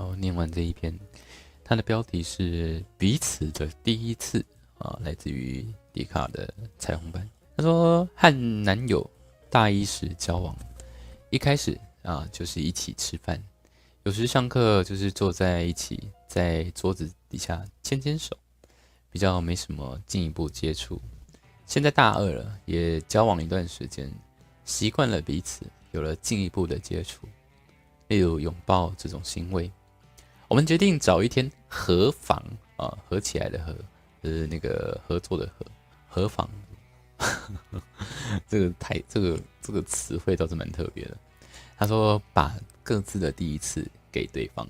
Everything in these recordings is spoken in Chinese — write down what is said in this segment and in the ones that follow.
要念完这一篇，它的标题是彼此的第一次来自于迪卡的彩虹版。他说和男友大一时交往，一开始就是一起吃饭，有时上课就是坐在一起，在桌子底下牵牵手，比较没什么进一步接触。现在大二了，也交往一段时间，习惯了彼此，有了进一步的接触，例如拥抱这种行为。我们决定找一天合房合起来的合，就是那个合作的合，合房。这个词汇倒是蛮特别的。他说把各自的第一次给对方，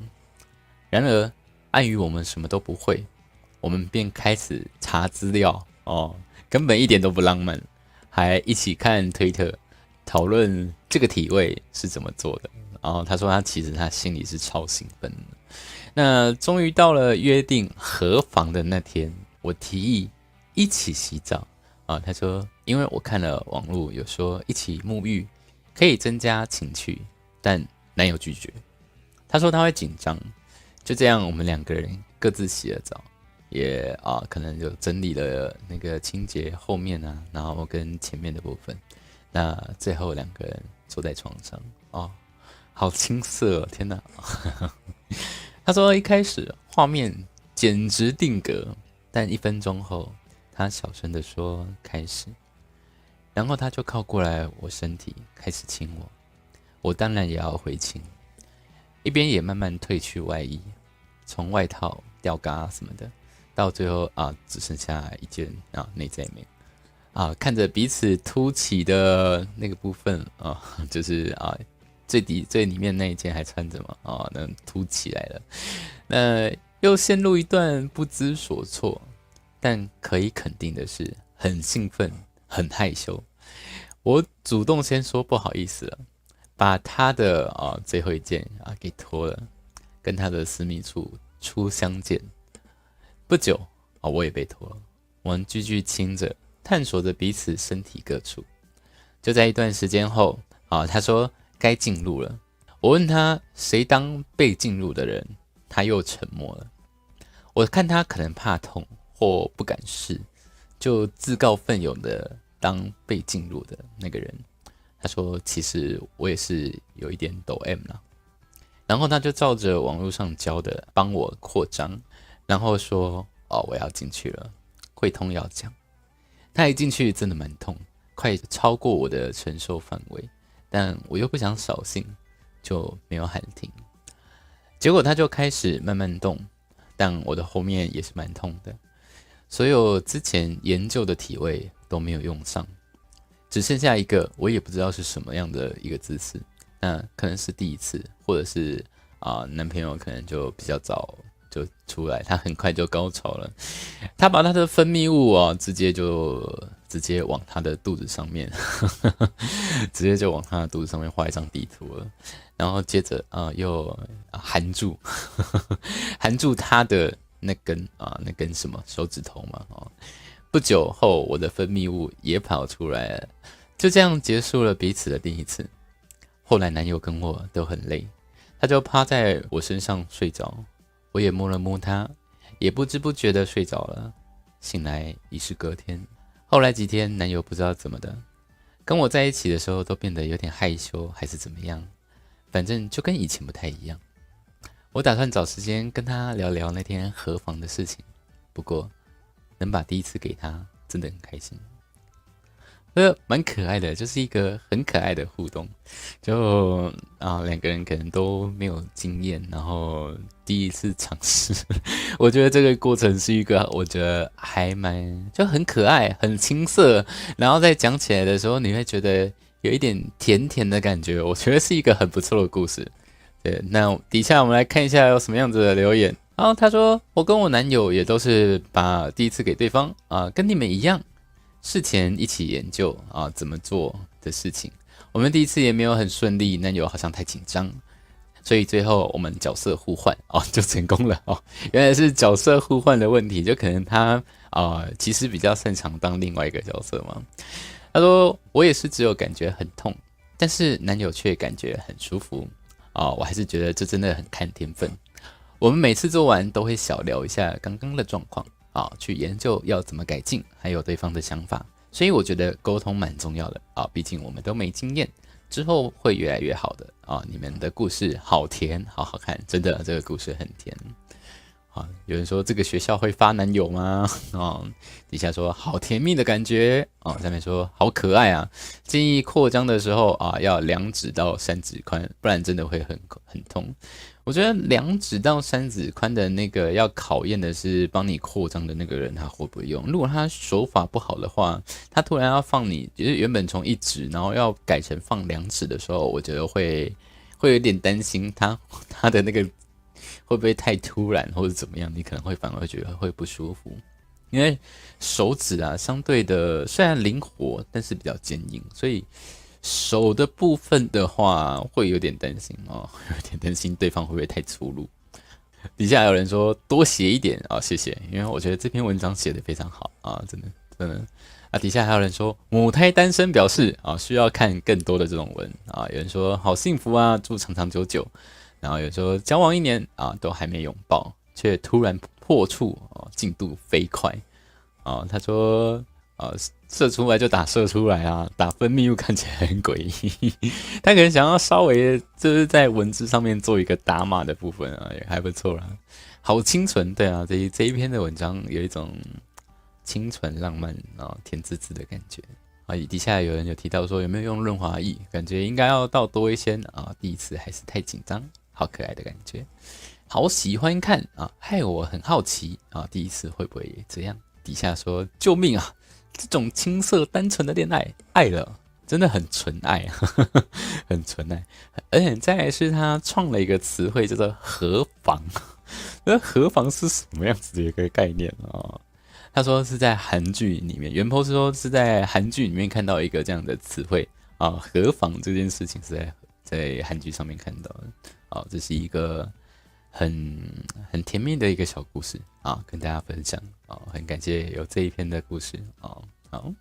然而碍于我们什么都不会，我们便开始查资料根本一点都不浪漫，还一起看推特，讨论这个体位是怎么做的。然后他说其实他心里是超兴奋的。那终于到了约定合房的那天，我提议一起洗澡他说因为我看了网络有说一起沐浴可以增加情趣，但男友拒绝。他说他会紧张。就这样我们两个人各自洗了澡，也可能就整理了那个清洁后面然后跟前面的部分。那最后两个人坐在床上好青涩天哪他说一开始画面简直定格，但1分钟后他小声的说开始，然后他就靠过来我身体开始亲我，我当然也要回亲，一边也慢慢褪去外衣，从外套吊嘎什么的，到最后只剩下一件内在美看着彼此凸起的那个部分就是最里面那一件还穿着嘛那凸起来了。那又陷入一段不知所措，但可以肯定的是很兴奋很害羞。我主动先说不好意思了，把他的最后一件给脱了，跟他的私密处初相见。不久我也被脱了，我们继续亲着，探索着彼此身体各处。就在一段时间后他说该进入了。我问他谁当被进入的人，他又沉默了。我看他可能怕痛或不敢试，就自告奋勇的当被进入的那个人。他说其实我也是有一点抖 M 啦。然后他就照着网络上教的帮我扩张，然后说我要进去了，会痛要讲。他一进去真的蛮痛，快超过我的承受范围，但我又不想扫兴，就没有喊停。结果他就开始慢慢动，但我的后面也是蛮痛的。所有之前研究的体位都没有用上，只剩下一个我也不知道是什么样的一个姿势。那可能是第一次，或者是男朋友可能就比较早就出来，他很快就高潮了。他把他的分泌物直接往他的肚子上面直接就往他的肚子上面画一张地图了。然后接着又含住含住他的那根什么手指头嘛不久后我的分泌物也跑出来了。就这样结束了彼此的第一次。后来男友跟我都很累，他就趴在我身上睡着，我也摸了摸他，也不知不觉的睡着了。醒来已是隔天。后来几天男友不知道怎么的，跟我在一起的时候都变得有点害羞还是怎么样，反正就跟以前不太一样。我打算找时间跟他聊聊那天合房的事情，不过能把第一次给他真的很开心。蛮可爱的，就是一个很可爱的互动。就两个人可能都没有经验，然后第一次尝试我觉得这个过程是一个我觉得还就很可爱很青涩，然后在讲起来的时候你会觉得有一点甜甜的感觉，我觉得是一个很不错的故事。对，那底下我们来看一下有什么样子的留言。然后他说我跟我男友也都是把第一次给对方跟你们一样，事前一起研究怎么做的事情。我们第一次也没有很顺利，男友好像太紧张，所以最后我们角色互换就成功了原来是角色互换的问题，就可能他其实比较擅长当另外一个角色嘛。他说我也是只有感觉很痛，但是男友却感觉很舒服我还是觉得这真的很看天分。我们每次做完都会小聊一下刚刚的状况啊，去研究要怎么改进，还有对方的想法。所以我觉得沟通蛮重要的啊，毕竟我们都没经验，之后会越来越好的啊。你们的故事好甜，好好看，真的这个故事很甜。啊，有人说这个学校会发男友吗？哦，底下说好甜蜜的感觉哦，下面说好可爱啊。建议扩张的时候啊，要2指到3指宽，不然真的会很痛。我觉得2指到3指宽的那个要考验的是帮你扩张的那个人他会不会用。如果他手法不好的话，他突然要放你，就是原本从1指，然后要改成放2指的时候，我觉得会有点担心他的那个会不会太突然或者怎么样，你可能会反而觉得会不舒服。因为手指啊，相对的虽然灵活，但是比较坚硬，所以手的部分的话，会有点担心哦，有点担心对方会不会太粗鲁。底下有人说多写一点啊、谢谢，因为我觉得这篇文章写得非常好啊，真的真的。啊，底下还有人说母胎单身表示啊，需要看更多的这种文啊。有人说好幸福啊，祝长长久久。然后有人说交往1年啊，都还没拥抱，却突然破处啊，进度飞快啊。他说射出来就打射出来啊，打分泌物看起来很诡异。他可能想要稍微就是在文字上面做一个打码的部分啊，也还不错啦。好清纯，对啊，这一篇的文章有一种清纯浪漫啊，甜滋滋的感觉啊。底下有人有提到说有没有用润滑液，感觉应该要倒多一些啊。第一次还是太紧张，好可爱的感觉，好喜欢看啊，害我很好奇啊，第一次会不会也这样？底下说救命啊！这种青涩单纯的恋爱，爱了，真的很纯爱，很纯爱。而且再来是他创了一个词汇叫做河防，那河防是什么样子的一个概念啊？他说是在韩剧里面，原 po 是说是在韩剧里面看到一个这样的词汇啊，河防这件事情是在韩剧上面看到的啊，这是一个很甜蜜的一个小故事啊，跟大家分享啊，很感谢有这一篇的故事啊，好。